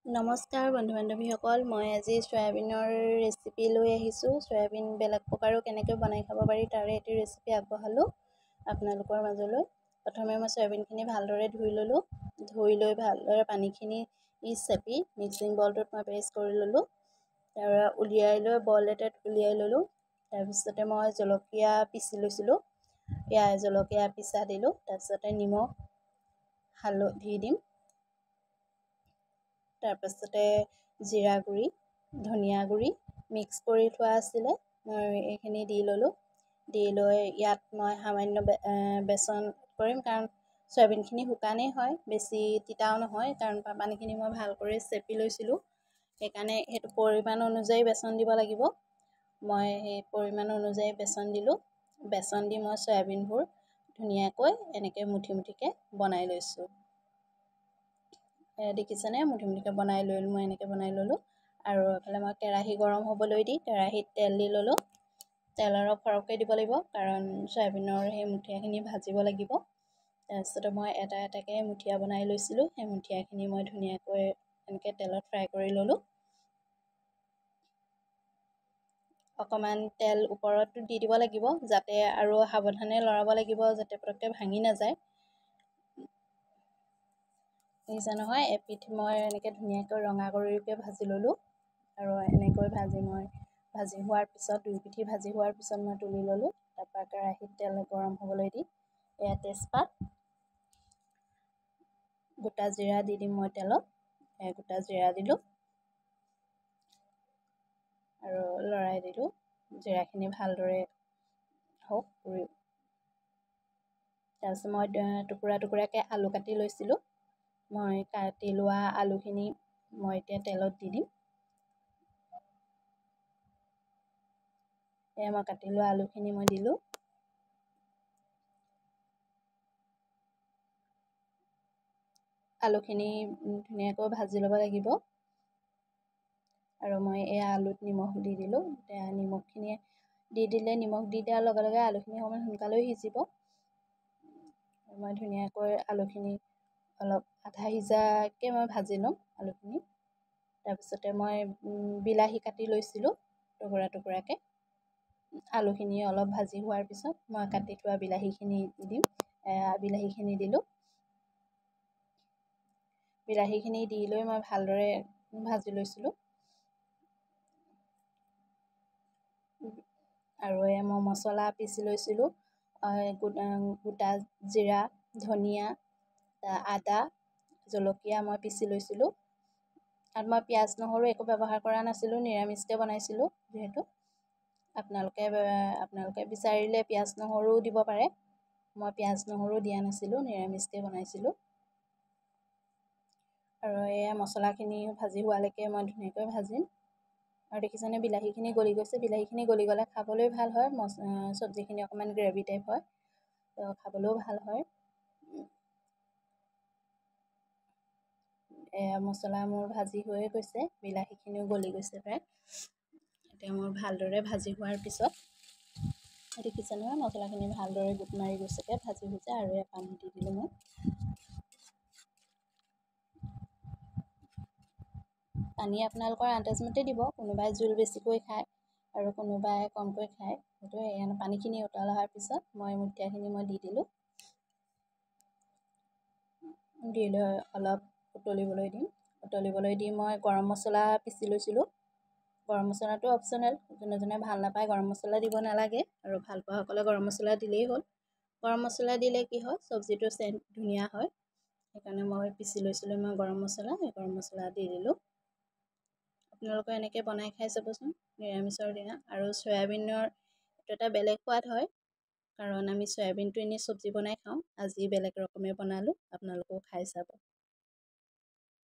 নমস্কাৰ বন্ধু-বান্ধৱীসকল, মই আজি চয়াবিনৰ ৰেচিপি লৈ আহিছোঁ। চয়াবিন বেলেগ প্ৰকাৰেও কেনেকৈ বনাই খাব পাৰি তাৰে এটি ৰেচিপি আগবঢ়ালোঁ আপোনালোকৰ মাজলৈ। প্ৰথমে মই চয়াবিনখিনি ভালদৰে ধুই ল'লোঁ। ধুই লৈ ভালদৰে পানীখিনি চেপি মিক্সিং বলটোত মই পেষ্ট কৰি ল'লোঁ। তাৰপৰা উলিয়াই লৈ বল এটাত উলিয়াই ল'লোঁ। তাৰপিছতে মই জলকীয়া পিচি লৈছিলোঁ। জলকীয়া পিচা দিলোঁ। তাৰপিছতে নিমখ হালধি দিম। তাৰপাছতে জিৰা গুড়ি, ধনিয়া গুড়ি মিক্স কৰি থোৱা আছিলে, মই এইখিনি দি ল'লোঁ। দি লৈ ইয়াত মই সামান্য বেচন কৰিম, কাৰণ চয়াবিনখিনি শুকানেই হয়, বেছি তিতাও নহয়, কাৰণ পানীখিনি মই ভাল কৰি চেপি লৈছিলোঁ। সেইকাৰণে সেইটো পৰিমাণ অনুযায়ী বেচন দিব লাগিব। মই সেই পৰিমাণ অনুযায়ী বেচন দিলোঁ। বেচন দি মই চয়াবিনবোৰ ধুনীয়াকৈ এনেকৈ মুঠি মুঠিকৈ বনাই লৈছোঁ। দেখিছেনে, মুঠি মুঠিকৈ বনাই লৈ মই এনেকৈ বনাই ল'লোঁ। আৰু এইফালে মই কেৰাহী গৰম হ'বলৈ দি কেৰাহীত তেল দি ল'লোঁ। তেল অলপ সৰহকৈ দিব লাগিব, কাৰণ চয়াবিনৰ সেই মুঠীয়াখিনি ভাজিব লাগিব। তাৰপিছতে মই এটা এটাকৈ মুঠীয়া বনাই লৈছিলোঁ। সেই মুঠীয়াখিনি মই ধুনীয়াকৈ এনেকৈ তেলত ফ্ৰাই কৰি ল'লোঁ। অকণমান তেল ওপৰত দি দিব লাগিব, যাতে আৰু সাৱধানে লৰাব লাগিব, যাতে পটককৈ ভাঙি নাযায়। দেখিছে নহয়, এপিঠ মই এনেকৈ ধুনীয়াকৈ ৰঙা কৰিকৈ ভাজি ল'লোঁ। আৰু এনেকৈ ভাজি হোৱাৰ পিছত দুই পিঠি ভাজি হোৱাৰ পিছত মই তুলি ল'লোঁ। তাৰপৰা কেৰাহীত তেল গৰম হ'বলৈ দি এয়া তেজপাত, গোটা জিৰা দি দিম মই তেলত। গোটা জিৰা দিলোঁ আৰু লৰাই দিলোঁ। জিৰাখিনি ভালদৰে হওক। তাৰপিছত মই টুকুৰা টুকুৰাকৈ আলু কাটি লৈছিলোঁ। মই কাটি লোৱা আলুখিনি মই এতিয়া তেলত দি দিম। মই কাটি লোৱা আলুখিনি মই দিলোঁ। আলুখিনি ধুনীয়াকৈ ভাজি ল'ব লাগিব। আৰু মই এয়া আলুত নিমখ দি দিলোঁ। নিমখ দি দিয়াৰ লগে লগে আলুখিনি অকণমান সোনকালেও সিজিব। মই ধুনীয়াকৈ আলুখিনি অলপ আধা সিজাকৈ মই ভাজি ল'ম আলুখিনি। তাৰপিছতে মই বিলাহী কাটি লৈছিলোঁ টুকুৰা টুকুৰাকৈ। আলুখিনি অলপ ভাজি হোৱাৰ পিছত মই কাটি থোৱা বিলাহীখিনি দি দিম। বিলাহীখিনি দিলোঁ। বিলাহীখিনি দি লৈ মই ভালদৰে ভাজি লৈছিলোঁ। আৰু মই মছলা পিচি লৈছিলোঁ। গোটা জিৰা, ধনিয়া, আদা, জলকীয়া মই পিচি লৈছিলোঁ। আৰু মই পিঁয়াজ নহৰু একো ব্যৱহাৰ কৰা নাছিলোঁ, নিৰামিষকৈ বনাইছিলোঁ যিহেতু। আপোনালোকে বিচাৰিলে পিঁয়াজ নহৰুও দিব পাৰে। মই পিঁয়াজ নহৰু দিয়া নাছিলোঁ, নিৰামিষকৈ বনাইছিলোঁ। আৰু এয়া মছলাখিনি ভাজি হোৱালৈকে মই ধুনীয়াকৈ ভাজিম। আৰু দেখিছেনে, বিলাহীখিনি গলি গৈছে। বিলাহীখিনি গলি গ'লে খাবলৈ ভাল হয়। চব্জিখিনি অকণমান গ্ৰেভি টাইপ হয়, খাবলৈও ভাল হয়। মছলা মোৰ ভাজি হৈয়ে গৈছে, বিলাহীখিনিও গলি গৈছে প্ৰায়। এতিয়া মোৰ ভালদৰে ভাজি হোৱাৰ পিছত দেখিছে নহয়, মছলাখিনি ভালদৰে গোট মাৰি গৈছেগৈ, ভাজি হৈছে। আৰু এয়া পানী দি দিলোঁ মই। পানী আপোনালোকৰ আন্দাজমতে দিব। কোনোবাই জোল বেছিকৈ খায় আৰু কোনোবাই কমকৈ খায়। সেইটোৱে পানীখিনি উতল অহাৰ পিছত মই মুঠীয়াখিনি মই দি দিলোঁ। দি লৈ অলপ উতলিবলৈ দিম। উতলিবলৈ দি মই গৰম মছলা পিচি লৈছিলোঁ। গৰম মছলাটো অপশ্যনেল, যোনে যোনে ভাল নাপায় গৰম মছলা দিব নালাগে, আৰু ভাল পোৱাসকলে গৰম মছলা দিলেই হ'ল। গৰম মছলা দিলে কি হয়, চব্জিটোৰ চেণ্ট ধুনীয়া হয়। সেইকাৰণে মই পিচি লৈছিলোঁ গৰম মছলা, সেই গৰম মছলা দি দিলোঁ। আপোনালোকে এনেকৈ বনাই খাই চাবচোন নিৰামিষৰ দিনা। আৰু চয়াবিনৰ এইটো এটা বেলেগ সোৱাদ হয়, কাৰণ আমি চয়াবিনটো এনেই চব্জি বনাই খাওঁ। আজি বেলেগ ৰকমে বনালোঁ, আপোনালোকেও খাই চাব।